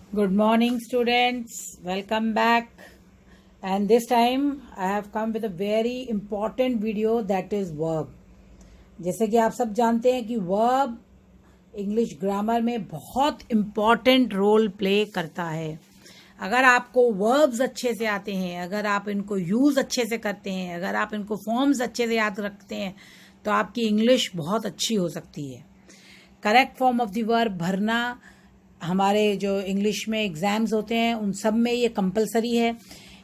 Good morning, students. Welcome back. And this time I have come with a very important video, that is verb. जैसे कि आप सब जानते हैं कि verb इंग्लिश ग्रामर में बहुत इम्पॉर्टेंट रोल प्ले करता है। अगर आपको verbs अच्छे से आते हैं, अगर आप इनको यूज़ अच्छे से करते हैं, अगर आप इनको फॉर्म्स अच्छे से याद रखते हैं, तो आपकी इंग्लिश बहुत अच्छी हो सकती है। Correct form of the verb भरना हमारे जो इंग्लिश में एग्जाम्स होते हैं उन सब में ये कंपलसरी है।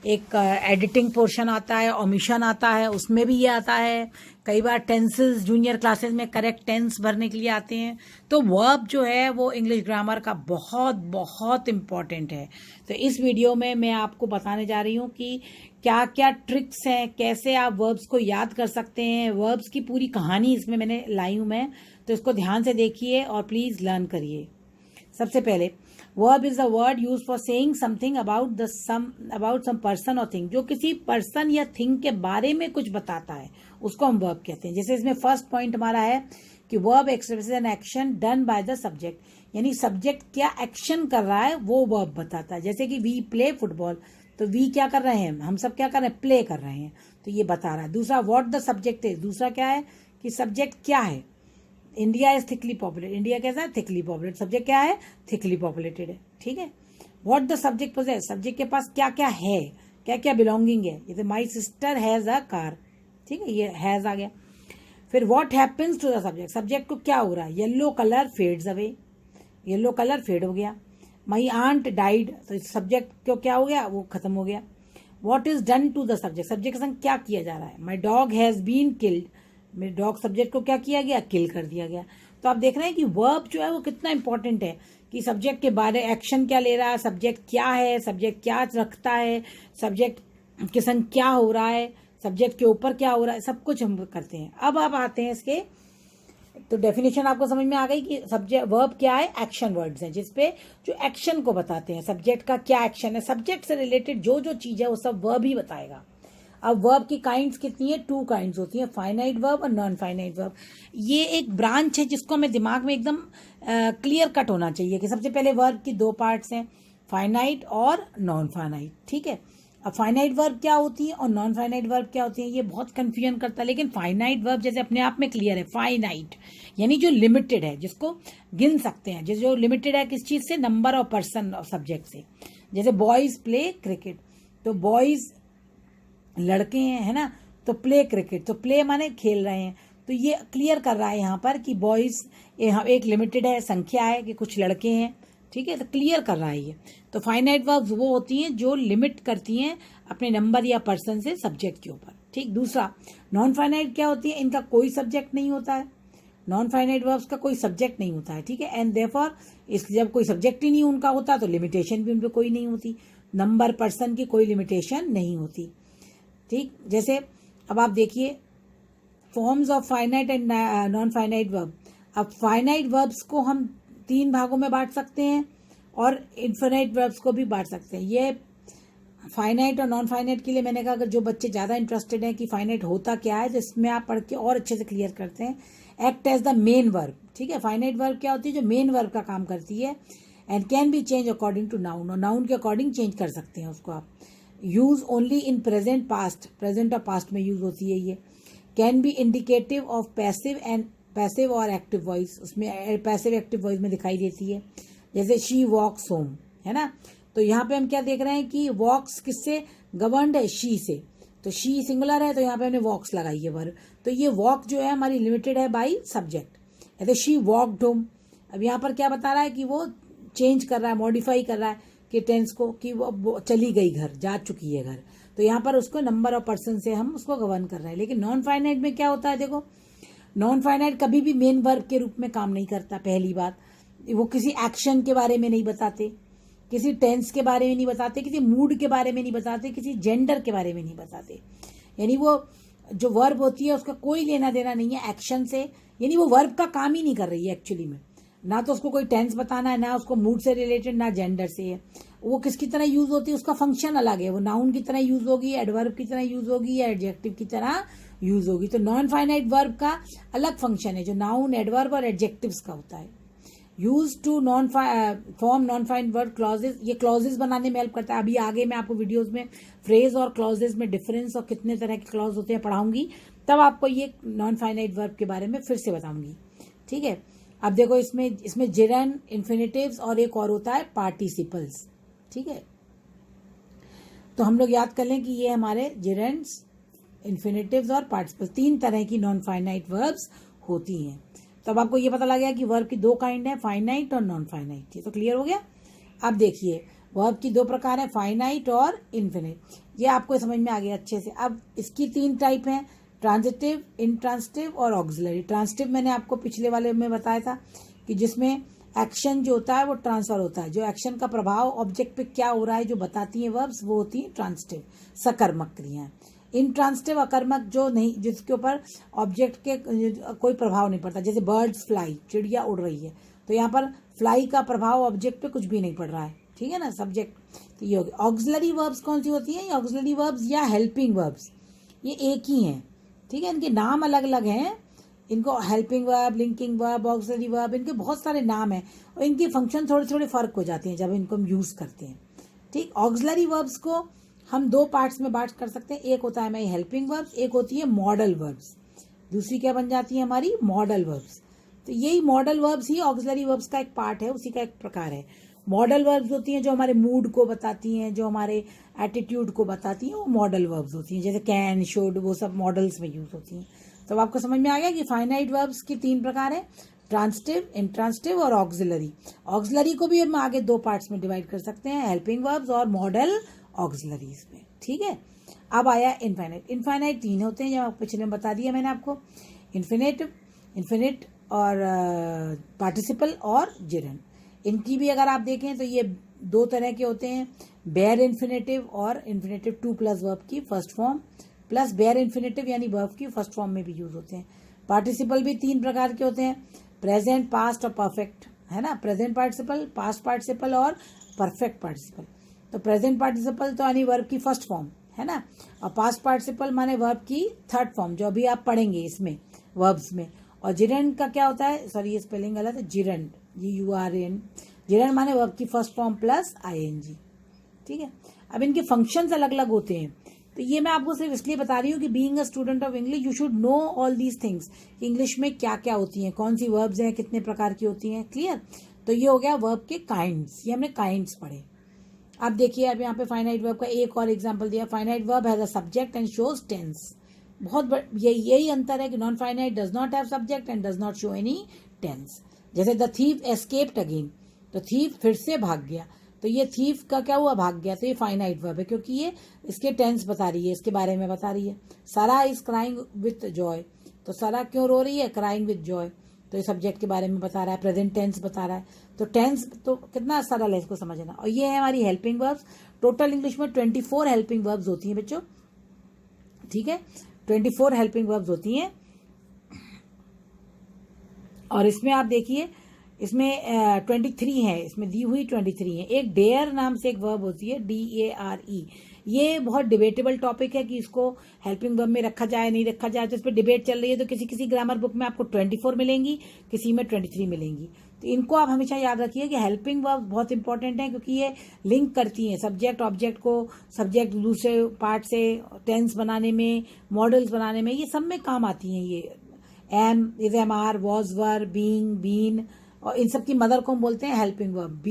एक एडिटिंग पोर्शन आता है, ओमिशन आता है, उसमें भी ये आता है। कई बार टेंसेस जूनियर क्लासेस में करेक्ट टेंस भरने के लिए आते हैं। तो वर्ब जो है वो इंग्लिश ग्रामर का बहुत बहुत इम्पॉर्टेंट है। तो इस वीडियो में मैं आपको बताने जा रही हूँ कि क्या क्या ट्रिक्स हैं, कैसे आप वर्ब्स को याद कर सकते हैं। वर्ब्स की पूरी कहानी इसमें मैंने लाई हूँ मैं, तो इसको ध्यान से देखिए और प्लीज़ लर्न करिए। सबसे पहले verb is a word use for saying something about some person और थिंग। जो किसी पर्सन या थिंग के बारे में कुछ बताता है उसको हम वर्ब कहते हैं। जैसे इसमें फर्स्ट पॉइंट हमारा है कि verb expresses an action done by the subject, यानी सब्जेक्ट क्या एक्शन कर रहा है वो वर्ब बताता है। जैसे कि वी प्ले फुटबॉल, तो वी क्या कर रहे हैं, हम सब क्या कर रहे हैं, प्ले कर रहे हैं, तो ये बता रहा है। दूसरा व्हाट द सब्जेक्ट इज, दूसरा क्या है कि सब्जेक्ट क्या है। India is thickly populated, India कैसा है, थिकली पॉपुलेटेड, सब्जेक्ट क्या है, थिकली पॉपुलेटेड है। ठीक है। What the subject possesses, subject के पास क्या क्या है, क्या क्या बिलोंगिंग है। जैसे my sister has a car, ठीक है, ये हैज आ गया। फिर what happens to the subject, subject को क्या हो रहा है, yellow colour fades away, yellow colour fade हो गया। माई आंट डाइड, तो सब्जेक्ट को क्या हो गया, वो खत्म हो गया। What is done to the subject, subject के संग क्या किया जा रहा है। My dog has been killed, मेरे डॉग सब्जेक्ट को क्या किया गया, किल कर दिया गया। तो आप देख रहे हैं कि वर्ब जो है वो कितना इंपॉर्टेंट है कि सब्जेक्ट के बारे एक्शन क्या ले रहा है, सब्जेक्ट क्या है, सब्जेक्ट क्या रखता है, सब्जेक्ट के संग क्या हो रहा है, सब्जेक्ट के ऊपर क्या हो रहा है, सब कुछ हम करते हैं। अब आप आते हैं इसके, तो डेफिनेशन आपको समझ में आ गई कि सब्जेक्ट वर्ब क्या है, एक्शन वर्ड्स हैं जिसपे जो एक्शन को बताते हैं। सब्जेक्ट का क्या एक्शन है, सब्जेक्ट से रिलेटेड जो जो चीज है वो सब वर्ब ही बताएगा। अब वर्ब की काइंड्स कितनी है, 2 काइंड्स होती है, फाइनाइट वर्ब और नॉन फाइनाइट वर्ब। ये एक ब्रांच है जिसको हमें दिमाग में एकदम क्लियर कट होना चाहिए कि सबसे पहले वर्ब की 2 पार्ट्स हैं, फाइनाइट और नॉन फाइनाइट। ठीक है। अब फाइनाइट वर्ब क्या होती है और नॉन फाइनाइट वर्ब क्या होती है, ये बहुत कंफ्यूजन करता है। लेकिन फाइनाइट वर्ब जैसे अपने आप में क्लियर है, फाइनाइट यानी जो लिमिटेड है, जिसको गिन सकते हैं, जो लिमिटेड है किस चीज से, नंबर ऑफ पर्सन और सब्जेक्ट से। जैसे बॉयज प्ले क्रिकेट, तो बॉयज लड़के हैं, है ना, तो प्ले क्रिकेट, तो प्ले माने खेल रहे हैं। तो ये क्लियर कर रहा है यहाँ पर कि बॉयज एक लिमिटेड है, संख्या है कि कुछ लड़के हैं। ठीक है, तो क्लियर कर रहा है ये। तो फाइनाइट वर्ब्स वो होती हैं जो लिमिट करती हैं अपने नंबर या पर्सन से सब्जेक्ट के ऊपर। ठीक। दूसरा नॉन फाइनाइट क्या होती है, इनका कोई सब्जेक्ट नहीं होता है, नॉन फाइनाइट वर्ब्स का कोई सब्जेक्ट नहीं होता है। ठीक है। एंड देयरफॉर इसलिए जब कोई सब्जेक्ट ही नहीं उनका होता तो लिमिटेशन भी उन पर कोई नहीं होती, नंबर पर्सन की कोई लिमिटेशन नहीं होती। ठीक। जैसे अब आप देखिए forms of finite and non finite verb. अब फाइनाइट वर्ब्स को हम 3 भागों में बांट सकते हैं और इनफिनाइट वर्ब्स को भी बांट सकते हैं। ये फाइनाइट और नॉन फाइनाइट के लिए मैंने कहा अगर जो बच्चे ज़्यादा इंटरेस्टेड हैं कि फाइनाइट होता क्या है, तो इसमें आप पढ़ के और अच्छे से क्लियर करते हैं। Act as the main verb. ठीक है। फाइनाइट वर्ब क्या होती है, जो मेन वर्ब का काम करती है। And can be change according to noun, और नाउन के अकॉर्डिंग चेंज कर सकते हैं उसको आप। Use only in present past, present और पास्ट में यूज होती है ये। Can be indicative of passive और एक्टिव वॉइस, उसमें पैसिव एक्टिव वॉइस में दिखाई देती है। जैसे शी वॉक्स होम, है ना, तो यहाँ पे हम क्या देख रहे हैं कि वॉक्स किससे गवर्नड है, शी से। तो शी सिंगुलर है तो यहाँ पे हमने वॉक्स लगाई है वर्ब। तो ये वॉक जो है हमारी लिमिटेड है बाई सब्जेक्ट। जैसे शी वॉक्ड होम, अब यहाँ पर क्या बता रहा है कि वो चेंज कर रहा है, मॉडिफाई कर रहा है कि टेंस को, कि वो चली गई घर, जा चुकी है घर। तो यहाँ पर उसको नंबर ऑफ पर्सन से हम उसको गवर्न कर रहे हैं। लेकिन नॉन फाइनाइट में क्या होता है, देखो नॉन फाइनाइट कभी भी मेन वर्ब के रूप में काम नहीं करता। पहली बात, वो किसी एक्शन के बारे में नहीं बताते, किसी टेंस के बारे में नहीं बताते, किसी मूड के बारे में नहीं बताते, किसी जेंडर के बारे में नहीं बताते। यानी वो जो वर्ब होती है उसका कोई लेना देना नहीं है एक्शन से, यानी वो वर्ब का काम ही नहीं कर रही है एक्चुअली में। ना तो उसको कोई टेंस बताना है, ना उसको मूड से रिलेटेड, ना जेंडर से है। वो किसकी तरह यूज होती है, उसका फंक्शन अलग है। वो नाउन की तरह यूज होगी, एडवर्ब की तरह यूज होगी, या एडजेक्टिव की तरह यूज होगी। तो नॉन फाइनाइट वर्ब का अलग फंक्शन है जो नाउन, एडवर्ब और एडजेक्टिव्स का होता है। Use to form non fine word clauses, ये क्लॉजेज बनाने में हेल्प करता है। अभी आगे मैं आपको वीडियोस में फ्रेज और क्लॉजेज में डिफरेंस और कितने तरह के क्लॉज होते हैं पढ़ाऊंगी, तब आपको ये नॉन फाइनाइट वर्ब के बारे में फिर से बताऊंगी। ठीक है, अब देखो इसमें जिरन, इन्फिनेटिव्स और एक और होता है पार्टिसिपल्स। ठीक है, तो हम लोग याद कर लें कि ये हमारे जिरंड्स, इन्फिनेटिव्स और पार्टिसिपल 3 तरह की नॉन फाइनाइट वर्ब्स होती हैं। तो अब आपको ये पता लग गया कि वर्ब की 2 काइंड है, फाइनाइट और नॉन फाइनाइट। ये तो क्लियर हो गया। अब देखिए वर्ब की 2 प्रकार है, फाइनाइट और इन्फिनिट। ये आपको समझ में आ गया अच्छे से। अब इसकी 3 टाइप हैं, ट्रांजिटिव, इंट्रांसिटिव और ऑक्सिलरी। ट्रांजिटिव मैंने आपको पिछले वाले में बताया था कि जिसमें एक्शन जो होता है वो ट्रांसफर होता है, जो एक्शन का प्रभाव ऑब्जेक्ट पे क्या हो रहा है जो बताती हैं वर्ब्स, वो होती है ट्रांजिटिव, सकर्मक क्रियाएं। इंट्रांसिटिव अकर्मक, जो नहीं, जिसके ऊपर ऑब्जेक्ट के कोई प्रभाव नहीं पड़ता, जैसे बर्ड्स फ्लाई, चिड़िया उड़ रही है, तो यहाँ पर फ्लाई का प्रभाव ऑब्जेक्ट पे कुछ भी नहीं पड़ रहा है। ठीक है ना, सब्जेक्ट। तो ये होगी। ऑक्सिलरी वर्ब्स कौन सी होती हैं? ऑक्सिलरी वर्ब्स या हेल्पिंग वर्ब्स, ये एक ही हैं। ठीक है, इनके नाम अलग अलग हैं। इनको helping verb, linking verb, auxiliary verb, इनके बहुत सारे नाम हैं और इनके फंक्शन थोड़े थोड़े फर्क हो जाते हैं जब इनको हम यूज करते हैं। ठीक, ऑक्सिलरी वर्ब्स को हम 2 पार्ट्स में बांट कर सकते हैं। एक होता है हमारी हेल्पिंग वर्ब्स, एक होती है मॉडल वर्ब्स। दूसरी क्या बन जाती है हमारी? Modal verbs. तो यही मॉडल वर्ब्स ही ऑक्सिलरी वर्ब्स का एक पार्ट है, उसी का एक प्रकार है। मॉडल वर्ब्स होती हैं जो हमारे मूड को बताती हैं, जो हमारे एटीट्यूड को बताती हैं, वो मॉडल वर्ब्स होती हैं। जैसे कैन, शुड, वो सब मॉडल्स में यूज होती हैं। तो आपको समझ में आ गया कि फाइनाइट वर्ब्स की 3 प्रकार है, ट्रांजिटिव, इंट्रांजिटिव और ऑक्सिलरी। ऑक्सिलरी को भी हम आगे 2 पार्ट्स में डिवाइड कर सकते हैं, हेल्पिंग वर्ब्स और मॉडल ऑक्सिलरीज में। ठीक है, अब आया इनफाइनाइट। इनफाइनाइट 3 होते हैं, जो पिछले में बता दिया मैंने आपको, इन्फिनिट और पार्टिसिपल और जिरन। इनकी भी अगर आप देखें तो ये 2 तरह के होते हैं, बेयर इन्फिनेटिव और इन्फिनेटिव 2 प्लस वर्ब की first form, plus bare infinitive यानी वर्ब की फर्स्ट फॉर्म में भी यूज होते हैं। पार्टिसिपल भी 3 प्रकार के होते हैं, प्रेजेंट, पास्ट और परफेक्ट, है ना। प्रेजेंट पार्टिसिपल, पास्ट पार्टिसिपल और परफेक्ट पार्टिसिपल। तो प्रेजेंट पार्टिसिपल तो यानी वर्ब की फर्स्ट फॉर्म, है ना, और पास्ट पार्टिसिपल माने वर्ब की थर्ड फॉर्म, जो अभी आप पढ़ेंगे इसमें वर्ब्स में। और जिरंड का क्या होता है? सॉरी, ये स्पेलिंग गलत है, जिरंड, GURN। जिरंड माने वर्ब की फर्स्ट फॉर्म प्लस ING। ठीक है, अब इनके फंक्शंस अलग अलग होते हैं। तो ये मैं आपको सिर्फ इसलिए बता रही हूँ कि being a student of English you should know all these things, English में क्या क्या होती हैं, कौन सी वर्ब्स हैं, कितने प्रकार की होती हैं। क्लियर? तो ये हो गया वर्ब के काइंड्स, ये हमने काइंड्स पढ़े। अब देखिए, अब यहाँ पे फाइनाइट वर्ब का एक और एग्जांपल दिया। Finite verb has a subject and shows tense. बहुत यही अंतर है कि non finite does not have subject and does not show any tense. जैसे द थीफ एस्केप्ड अगेन, तो थीफ फिर से भाग गया, तो ये थीफ का क्या हुआ? भाग गया। तो ये फाइनाइट वर्ब है क्योंकि ये इसके टेंस बता रही है, इसके बारे में बता रही है। सारा इज क्राइंग विथ जॉय, तो सारा क्यों रो रही है? क्राइंग विथ जॉय, तो ये सब्जेक्ट के बारे में बता रहा है, प्रेजेंट टेंस बता रहा है। तो टेंस तो कितना सरल है इसको समझना। और ये है हमारी हेल्पिंग वर्ब्स। टोटल इंग्लिश में 24 हेल्पिंग वर्ब्स होती हैं बच्चों। ठीक है, 24 हेल्पिंग वर्ब्स होती हैं। और इसमें आप देखिए, इसमें 23 है, इसमें दी हुई 23 है। एक डेयर नाम से एक वर्ब होती है, DARE। ये बहुत डिबेटेबल टॉपिक है कि इसको हेल्पिंग वर्ब में रखा जाए नहीं रखा जाए, तो इस पर डिबेट चल रही है। तो किसी किसी ग्रामर बुक में आपको 24 मिलेंगी, किसी में 23 मिलेंगी। तो इनको आप हमेशा याद रखिए कि हेल्पिंग वर्ब बहुत इंपॉर्टेंट है, क्योंकि ये लिंक करती हैं सब्जेक्ट ऑब्जेक्ट को, सब्जेक्ट दूसरे पार्ट से, टेंस बनाने में, मॉडल्स बनाने में, ये सब में काम आती हैं। ये am, is, MR, was, were, being, been, और इन सब की मदर को हम बोलते हैं helping verb,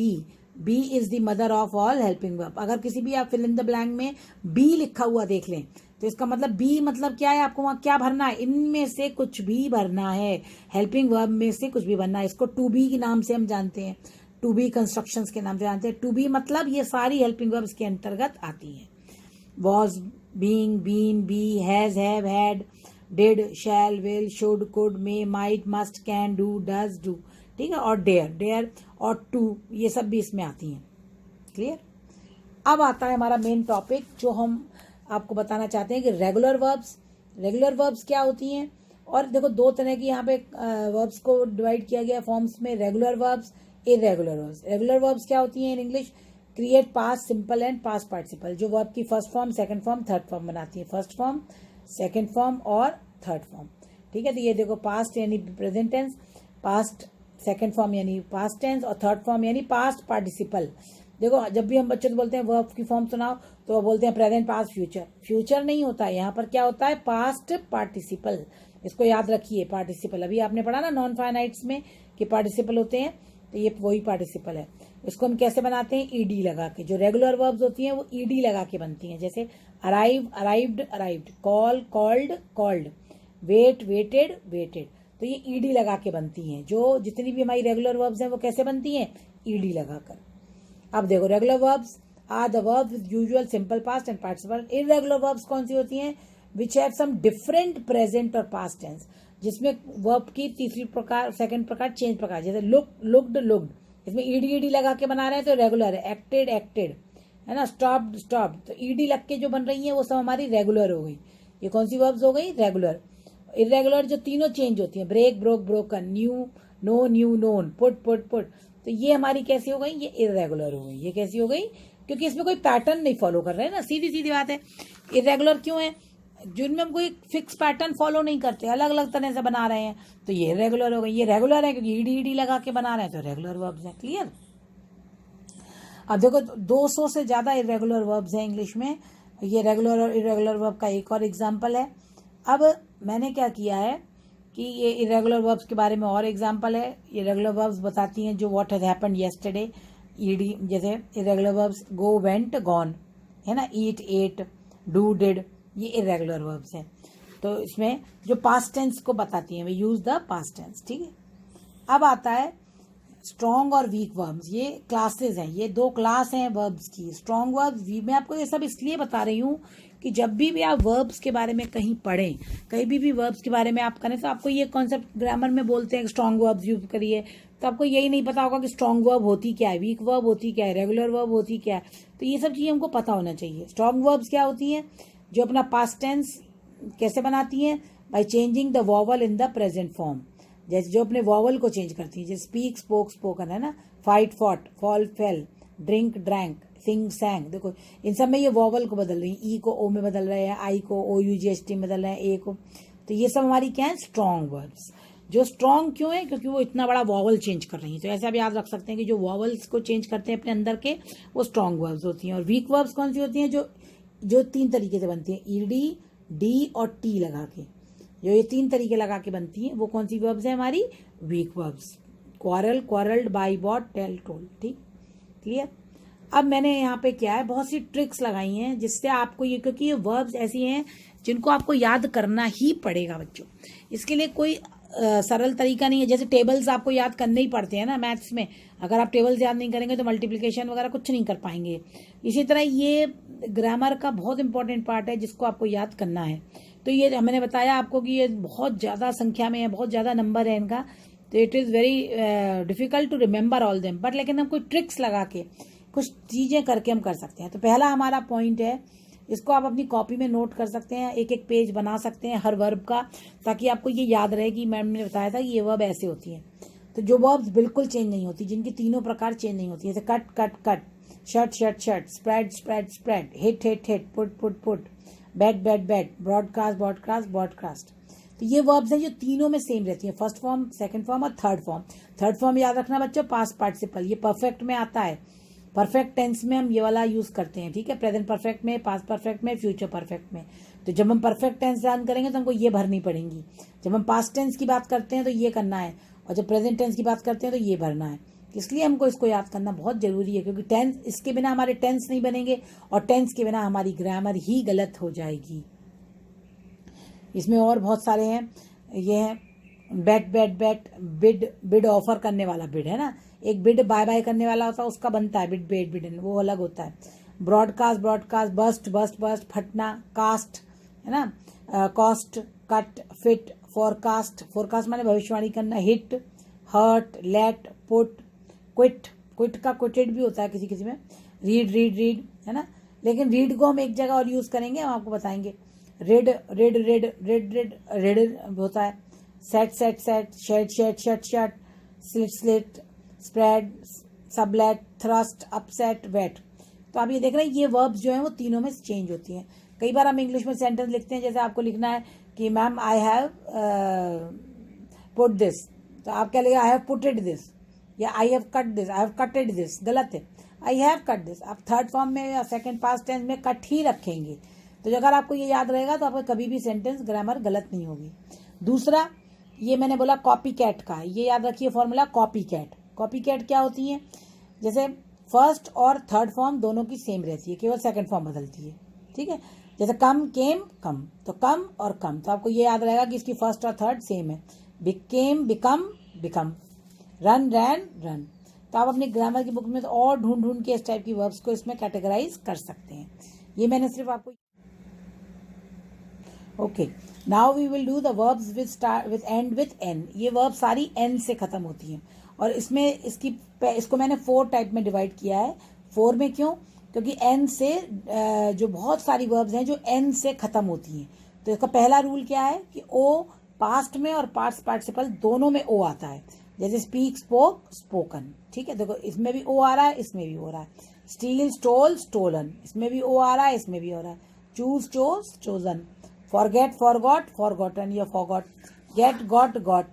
be is the mother of all helping verb. अगर किसी भी आप फिल इन द ब्लैंक में बी लिखा हुआ देख लें, तो इसका मतलब बी मतलब क्या है? आपको वहां क्या भरना है? इनमें से कुछ भी भरना है, हेल्पिंग वर्ब में से कुछ भी भरना है। इसको टू बी के नाम से हम जानते हैं, टू बी कंस्ट्रक्शंस के नाम से जानते हैं। टू बी मतलब ये सारी हेल्पिंग वर्ब्स के अंतर्गत आती हैं। Was, being, been, be, has, have, had, did, shall, will, should, could, may, might, must, can, do, does, do. ठीक है, और डेयर और टू, ये सब भी इसमें आती हैं। क्लियर? अब आता है हमारा मेन टॉपिक, जो हम आपको बताना चाहते हैं कि रेगुलर वर्ब्स। रेगुलर वर्ब्स क्या होती हैं? और देखो, 2 तरह की यहाँ पे वर्ब्स को डिवाइड किया गया फॉर्म्स में, regular verbs, irregular verbs. Regular verbs क्या होती हैं in English? Create past simple and past participle, जो वर्ब की first form, second form, third form बनाती है। फर्स्ट फॉर्म, सेकंड फॉर्म और थर्ड फॉर्म। ठीक है, तो ये देखो, पास्ट यानी present tense, past second form यानी पास्ट टेंस और थर्ड फॉर्म यानी पास्ट पार्टिसिपल। देखो जब भी हम बच्चों को बोलते हैं वर्ब की फॉर्म सुनाओ तो वो बोलते हैं प्रेजेंट पास्ट फ्यूचर। फ्यूचर नहीं होता है यहाँ पर, क्या होता है पास्ट पार्टिसिपल। इसको याद रखिए, पार्टिसिपल। अभी आपने पढ़ा ना नॉन फाइनाइट्स में कि पार्टिसिपल होते हैं, तो ये वही पार्टिसिपल है। इसको हम कैसे बनाते हैं, ईडी लगा के। जो रेगुलर वर्ब्स होती हैं वो ईडी लगा के बनती हैं, जैसे arrive arrived arrived, call called called, wait waited waited. तो ये ईडी लगा के बनती हैं। जो जितनी भी हमारी रेगुलर वर्ब्स हैं वो कैसे बनती हैं, ईडी लगाकर। अब देखो regular verbs are the verbs with usual simple past and participle. Irregular verbs कौन सी होती हैं, which have some different present और पास्ट टेंस, जिसमें वर्ब की तीसरी प्रकार सेकंड प्रकार चेंज प्रकार, जैसे लुक लुक्ड लुक्ड, इसमें ईडी लगा के बना रहे हैं तो रेगुलर है। एक्टेड एक्टेड है ना, स्टॉप्ड स्टॉप्ड, तो ईडी लग के जो बन रही है वो सब हमारी रेगुलर हो गई। ये कौन सी वर्ब्स हो गई, रेगुलर। इरेगुलर जो तीनों चेंज होती है, break broke broken, knew know knew known, put put put, तो ये हमारी कैसी हो गई, ये इरेगुलर हो गई। ये कैसी हो गई, क्योंकि इसमें कोई पैटर्न नहीं फॉलो कर रहे हैं ना, सीधी सीधी बात है। इरेगुलर क्यों है, जिनमें हम कोई फिक्स पैटर्न फॉलो नहीं करते, अलग अलग तरह से बना रहे हैं, तो ये रेगुलर हो गई। ये रेगुलर है क्योंकि ईडी लगा के बना रहे हैं, तो रेगुलर वर्ब्स हैं। क्लियर। अब देखो 200 से ज्यादा इरेगुलर वर्ब्स हैं इंग्लिश में। ये रेगुलर और इरेगुलर वर्ब का एक और एग्जाम्पल है। अब मैंने क्या किया है कि ये इरेगुलर वर्ब्स के बारे में और एग्जाम्पल है। ये रेगुलर वर्ब्स बताती हैं जो what has happened yesterday, ED, जैसे irregular verbs go went gone है ना, ईट एट, डू डिड, ये इरेगुलर वर्ब्स हैं। तो इसमें जो पास्ट टेंस को बताती हैं, वे यूज द पास्ट टेंस। ठीक है। अब आता है स्ट्रॉन्ग और वीक वर्ब्स। ये क्लासेस हैं, ये दो क्लास हैं वर्ब्स की, स्ट्रॉन्ग वर्ब्स, वीक। मैं आपको ये सब इसलिए बता रही हूँ कि जब भी आप वर्ब्स के बारे में कहीं पढ़ें, कहीं भी वर्ब्स के बारे में आप करें, तो आपको ये कॉन्सेप्ट ग्रामर में बोलते हैं स्ट्रॉन्ग वर्ब्स यूज करिए, तो आपको यही नहीं पता होगा कि स्ट्रॉन्ग वर्ब होती क्या है, वीक वर्ब होती क्या है, रेगुलर वर्ब होती क्या है। तो ये सब चीजें हमको पता होना चाहिए। स्ट्रॉन्ग वर्ब्स क्या होती हैं, जो अपना पास्ट टेंस कैसे बनाती हैं, by changing the vowel in the present form. जैसे जो अपने वॉवल को चेंज करती है, जैसे स्पीक स्पोक स्पोकन है ना, fight fought, fall fell, drink drank, sing sang. देखो इन सब में ये वॉवल को बदल रही है, ई को ओ में बदल रहे हैं, आई को ओ यू जी एस टी में बदल रहे हैं, ए को। तो ये सब हमारी क्या है, स्ट्रॉन्ग वर्ब्स। जो स्ट्रॉन्ग क्यों है, क्योंकि वो इतना बड़ा वॉवल चेंज कर रही है। तो ऐसे आप याद रख सकते हैं कि जो वॉवल्स को चेंज करते हैं अपने अंदर के, वो स्ट्रॉन्ग वर्ब्स होती हैं। और वीक वर्ब्स कौन सी होती हैं, जो तीन तरीके से बनती है, ईडी, डी और टी लगा के, जो ये तीन तरीके लगा के बनती हैं, वो कौन सी वर्ब्स है हमारी, weak verbs. Quarrel, quarrelled, buy, bought, tell, told. ठीक, क्लियर। अब मैंने यहाँ पे क्या है, बहुत सी ट्रिक्स लगाई हैं जिससे आपको ये, क्योंकि ये वर्ब्स ऐसी हैं जिनको आपको याद करना ही पड़ेगा बच्चों। इसके लिए कोई सरल तरीका नहीं है। जैसे टेबल्स आपको याद करने ही पड़ते हैं ना मैथ्स में, अगर आप टेबल्स याद नहीं करेंगे तो मल्टीप्लिकेशन वगैरह कुछ नहीं कर पाएंगे। इसी तरह ये ग्रामर का बहुत इंपॉर्टेंट पार्ट है जिसको आपको याद करना है। तो ये मैंने बताया आपको कि ये बहुत ज़्यादा संख्या में है, बहुत ज़्यादा नंबर है इनका, तो it is very difficult to remember all them, but लेकिन हम कोई ट्रिक्स लगा के कुछ चीज़ें करके हम कर सकते हैं। तो पहला हमारा पॉइंट है, इसको आप अपनी कॉपी में नोट कर सकते हैं, एक एक पेज बना सकते हैं हर वर्ब का, ताकि आपको ये याद रहे कि मैम ने बताया था कि ये वर्ब ऐसे होती है। तो जो वर्ब्स बिल्कुल चेंज नहीं होती, जिनकी तीनों प्रकार चेंज नहीं होती, जैसे cut cut cut, shirt shirt shirt, spread spread spread, hit hit hit, put put put, bat bat bat, broadcast broadcast broadcast. तो ये वर्ब्स हैं जो तीनों में सेम रहती है, फर्स्ट फॉर्म, सेकंड फॉर्म और थर्ड फॉर्म। थर्ड फॉर्म याद रखना बच्चों, पास्ट पार्टिसिपल। ये परफेक्ट में आता है, परफेक्ट टेंस में हम ये वाला यूज करते हैं। ठीक है, प्रेजेंट परफेक्ट में, पास्ट परफेक्ट में, फ्यूचर परफेक्ट में। तो जब हम परफेक्ट टेंस लर्न करेंगे तो हमको ये भरनी पड़ेंगी। जब हम पास्ट टेंस की बात करते हैं तो ये करना है, और जब प्रेजेंट टेंस की बात करते हैं तो ये भरना है। इसलिए हमको इसको याद करना बहुत जरूरी है, क्योंकि टेंस, इसके बिना हमारे टेंस नहीं बनेंगे, और टेंस के बिना हमारी ग्रामर ही गलत हो जाएगी। इसमें और बहुत सारे हैं, ये है बेट बेट बेट, बिड, बिड ऑफर करने वाला बिड है ना, एक बिड बाय बाय करने वाला होता है, उसका बनता है बिड बेट बिड, वो अलग होता है। Broadcast broadcast, bust bust bust, फटना, कास्ट है ना, cost, cut, fit, forecast, forecast माने भविष्यवाणी करना, hit, hurt, let, put, quit, quit का क्विटेड भी होता है किसी किसी में, रीड रीड रीड है ना, लेकिन रीड को हम एक जगह और यूज करेंगे, हम आपको बताएंगे। Read read read read read read होता है, set set set, shed shed shut shut, slit slit, spread, sublet, thrust, upset, wet. तो आप ये देख रहे हैं, ये वर्ब्स जो हैं वो तीनों में चेंज होती हैं। कई बार हम इंग्लिश में सेंटेंस लिखते हैं, जैसे आपको लिखना है कि ma'am I have put this, तो आप क्या लगेगा, आई हैव पुटेड दिस या I have cut this, I have कटेड this, गलत है, आई हैव कट दिस। आप थर्ड फॉर्म में या सेकंड पास्ट टेंस में कट ही रखेंगे। तो अगर आपको ये याद रहेगा तो आपको कभी भी सेंटेंस ग्रामर गलत नहीं होगी। दूसरा, ये मैंने बोला कॉपी कैट का, ये याद रखिए formula copy cat. Copy cat क्या होती है, जैसे फर्स्ट और थर्ड फॉर्म दोनों की सेम रहती है, केवल सेकंड फॉर्म बदलती है, ठीक है। जैसे कम केम कम, तो कम और कम, तो आपको ये याद रहेगा कि इसकी फर्स्ट और थर्ड सेम है। बिकेम बिकम बिकम, रन रैन रन। तो आप अपनी ग्रामर की बुक में तो और ढूंढ ढूंढ के इस टाइप की वर्ब्स को इसमें कैटेगराइज कर सकते हैं। ये मैंने सिर्फ आपको okay. Now we will do the verbs with and with N. ये वर्ब सारी एन से खत्म होती हैं और इसमें इसको मैंने 4 टाइप में डिवाइड किया है। 4 में क्यों, क्योंकि एन से जो बहुत सारी वर्ब्स हैं जो एन से खत्म होती हैं। तो इसका पहला रूल क्या है कि ओ पास्ट में और पास्ट पार्टिसिपल दोनों में ओ आता है। जैसे स्पीक स्पोक स्पोकन, ठीक है, देखो इसमें भी ओ आ रहा है, इसमें भी हो रहा है। स्टील स्टोल स्टोलन, इसमें भी ओ आ रहा है, इसमें भी हो रहा है। Choose chose chosen, forget forgot forgotten या फॉरगॉट, गेट गॉट गॉट,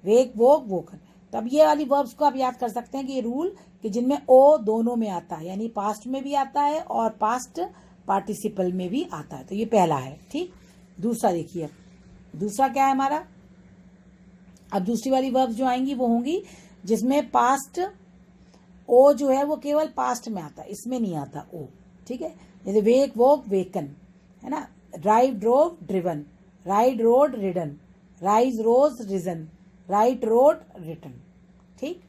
वेक वोक वोकन। तब ये वाली वर्ब्स को आप याद कर सकते हैं कि ये रूल कि जिनमें ओ दोनों में आता है, यानी पास्ट में भी आता है और पास्ट पार्टिसिपल में भी आता है। तो ये पहला है, ठीक। दूसरा देखिए, दूसरा क्या है हमारा, अब दूसरी वाली वर्ब्स जो आएंगी वो होंगी जिसमें पास्ट ओ जो है वो केवल पास्ट में आता है, इसमें नहीं आता ओ, ठीक है। जैसे वेक वोक वेकन, है ना। Drive drove driven, ride rode ridden, rise rose risen, write wrote written, ठीक,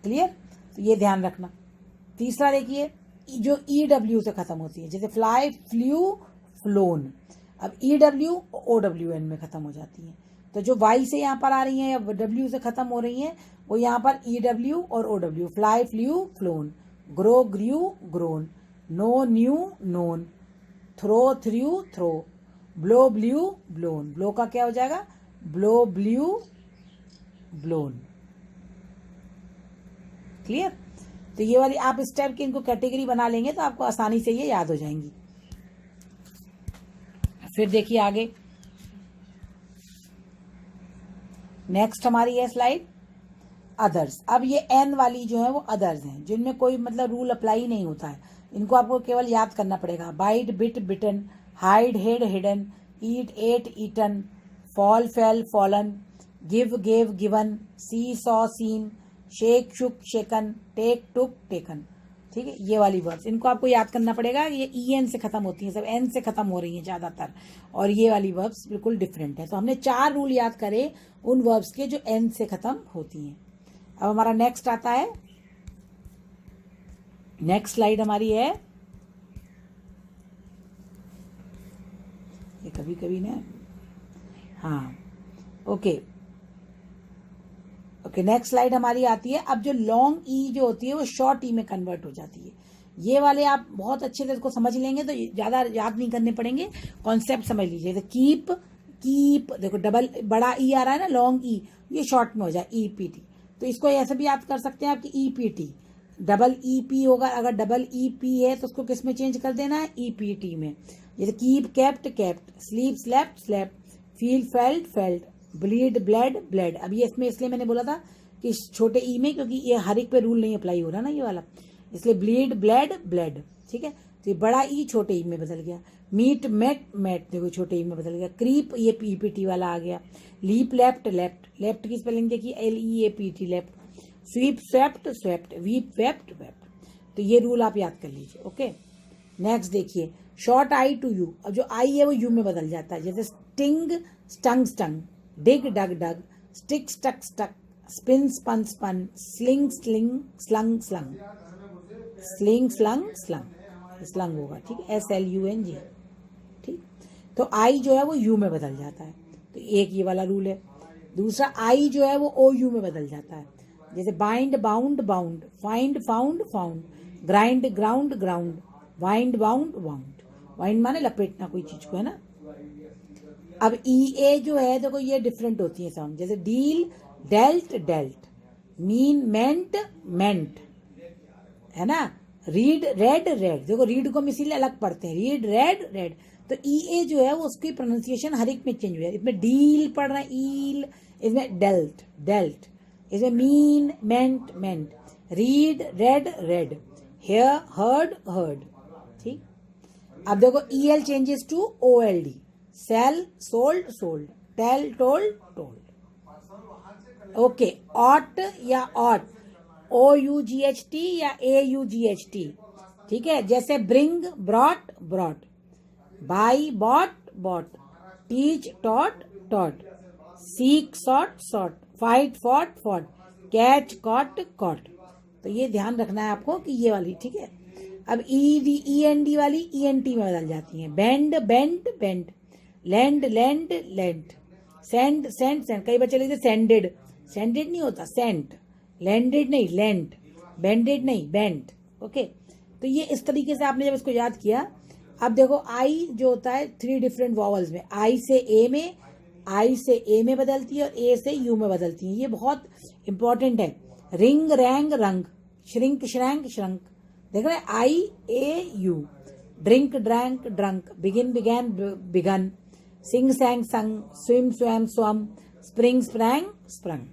क्लियर। तो ये ध्यान रखना। तीसरा देखिए, जो ईडब्ल्यू से खत्म होती है, जैसे फ्लाई फ्लू फ्लोन। अब ईडब्ल्यू ओडब्ल्यू एन में खत्म हो जाती है। तो जो वाई से यहाँ पर आ रही हैं या डब्ल्यू से खत्म हो रही हैं वो यहाँ पर ईडब्ल्यू और OW, fly flew flown, grow grew grown, know knew known, throw threw thrown, blow blew blown. Blow का क्या हो जाएगा, ब्लो ब्ल्यू ब्लोन, क्लियर। तो ये वाली आप इस टाइप की इनको कैटेगरी बना लेंगे तो आपको आसानी से ये याद हो जाएंगी। फिर देखिए आगे, नेक्स्ट हमारी है स्लाइड अदर्स। अब ये एन वाली जो है वो अदर्स हैं जिनमें कोई मतलब रूल अप्लाई नहीं होता है, इनको आपको केवल याद करना पड़ेगा। Bite bit bitten, hide hid hidden, eat ate eaten, fall fell fallen, give gave given, see saw seen, shake shook shaken, take took taken, ठीक है। ये वाली वर्ड्स इनको आपको याद करना पड़ेगा। ये ई एन से खत्म होती हैं, सब एन से खत्म हो रही हैं ज्यादातर, और ये वाली वर्ब्स बिल्कुल डिफरेंट है। तो हमने 4 रूल याद करे उन वर्ब्स के जो एन से खत्म होती हैं। अब हमारा नेक्स्ट आता है, नेक्स्ट स्लाइड हमारी है, ये कभी कभी ना, हाँ ओके ओके, नेक्स्ट स्लाइड हमारी आती है। अब जो लॉन्ग ई जो होती है वो शॉर्ट ई में कन्वर्ट हो जाती है। ये वाले आप बहुत अच्छे से इसको समझ लेंगे तो ज्यादा याद नहीं करने पड़ेंगे, कॉन्सेप्ट समझ लीजिए। तो कीप कीप, देखो डबल बड़ा ई आ रहा है ना, लॉन्ग ई, ये शॉर्ट में हो जाए ई पी टी। तो इसको ऐसे भी याद कर सकते हैं आप कि E P T, double E P होगा, अगर डबल ई पी है तो उसको किस में चेंज कर देना है, ई पी टी में। जैसे keep kept kept, sleep slept slept, feel felt felt, bleed blade blade. अब ये इसमें इसलिए मैंने बोला था कि छोटे ई में, क्योंकि ये हर एक पे रूल नहीं अप्लाई हो रहा ना ये वाला, इसलिए ब्लीड ब्लेड ब्लेड, ठीक है। तो ये बड़ा ई छोटे ई में बदल गया। मीट मेट मेट, देखो छोटे ई में बदल गया। क्रीप ये पी पी टी वाला आ गया। लीप लेफ्ट लेफ्ट, लेफ्ट की स्पेलिंग देखिए L E A P T leapt. Sweep swept swept, weep wept wept. तो ये रूल आप याद कर लीजिए, ओके। नेक्स्ट देखिए, शॉर्ट आई टू यू। अब जो आई है वो यू में बदल जाता है। जैसे sting stung stung, dig dug dug, stick stuck stuck, spin spun spun, sling sling slung slung, sling slung slung, slung होगा, ठीक है, SLUNG, ठीक। तो आई जो है वो यू में बदल जाता है, तो एक ये वाला रूल है। दूसरा आई जो है वो OU में बदल जाता है। जैसे bind bound bound, find found found, grind ground ground, wind bound wound. Wind माने लपेटना कोई चीज को, है ना। अब EA जो है देखो ये डिफरेंट होती है साउंड। जैसे deal dealt dealt, mean meant मेंट, है ना। रीड रेड रेड, देखो रीड को हम इसीलिए अलग पढ़ते हैं, रीड रेड रेड। तो EA जो है वो उसकी प्रोनाउंसिएशन हर एक में चेंज हुआ है। इसमें डील पढ़ रहे हैं ईल, इसमें डेल्ट डेल्ट, इसमें mean meant meant, read read read, hear heard heard. ठीक, अब देखो EL changes to OLD, sell sold sold, tell told told. Okay, ought या ऑट, OUGHT या AUGHT। ठीक है, जैसे bring brought brought, buy bought bought, teach taught taught, seek sought sought, fight fought fought, catch caught caught. तो ये ध्यान रखना है आपको कि ये वाली, ठीक है। अब END वाली ENT में बदल जाती है, bend bent bent, land land land, send send send. कई बच्चे लिखते सेंडेड, सेंडेड नहीं होता, सेंट, लैंडेड नहीं लैंड, बेंडेड नहीं बेंट। ओके, तो ये इस तरीके से आपने जब इसको याद किया। अब देखो आई जो होता है 3 डिफरेंट वॉवल्स में, आई से ए में बदलती है और ए से यू में बदलती है। ये बहुत इंपॉर्टेंट है। Ring rang rung, shrink shrank shrunk. देख रहे, IAU, drink drank drunk, begin began begun, sing sang sung, swim swam swum, spring sprang sprung.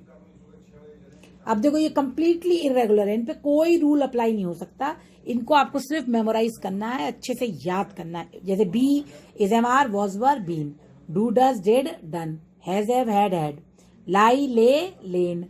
अब देखो ये कंप्लीटली इरेगुलर है, इन पे कोई रूल अप्लाई नहीं हो सकता। इनको आपको सिर्फ मेमोराइज करना है, अच्छे से याद करना है। जैसे be is am are was were been, do does did done, has have had had, lie lay lain,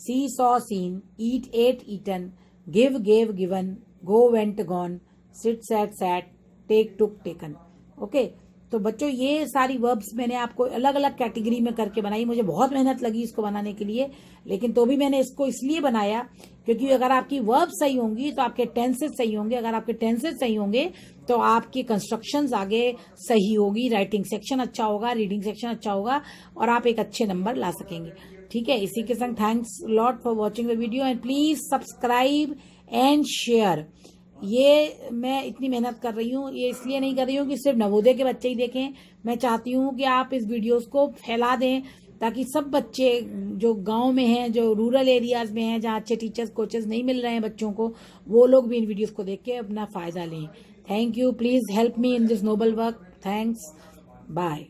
see saw seen, eat ate eaten, give gave given, go went gone, sit sat sat, take took taken. Okay, तो बच्चों ये सारी verbs मैंने आपको अलग अलग category में करके बनाई। मुझे बहुत मेहनत लगी इसको बनाने के लिए, लेकिन तो भी मैंने इसको इसलिए बनाया क्योंकि अगर आपकी वर्ब्स सही होंगी तो आपके टेंसेस सही होंगे, अगर आपके टेंसेस सही होंगे तो आपकी कंस्ट्रक्शंस आगे सही होगी, राइटिंग सेक्शन अच्छा होगा, रीडिंग सेक्शन अच्छा होगा और आप एक अच्छे नंबर ला सकेंगे। ठीक है, इसी के संग thanks lot for watching the video and please subscribe and share. ये मैं इतनी मेहनत कर रही हूँ, ये इसलिए नहीं कर रही हूँ कि सिर्फ नवोदय के बच्चे ही देखें। मैं चाहती हूँ कि आप इस वीडियोस को फैला दें ताकि सब बच्चे जो गांव में हैं, जो रूरल एरियाज में हैं, जहाँ अच्छे टीचर्स कोचेस नहीं मिल रहे हैं बच्चों को, वो लोग भी इन वीडियोस को देख के अपना फायदा लें। Thank you, please help me in this noble work. Thanks, bye.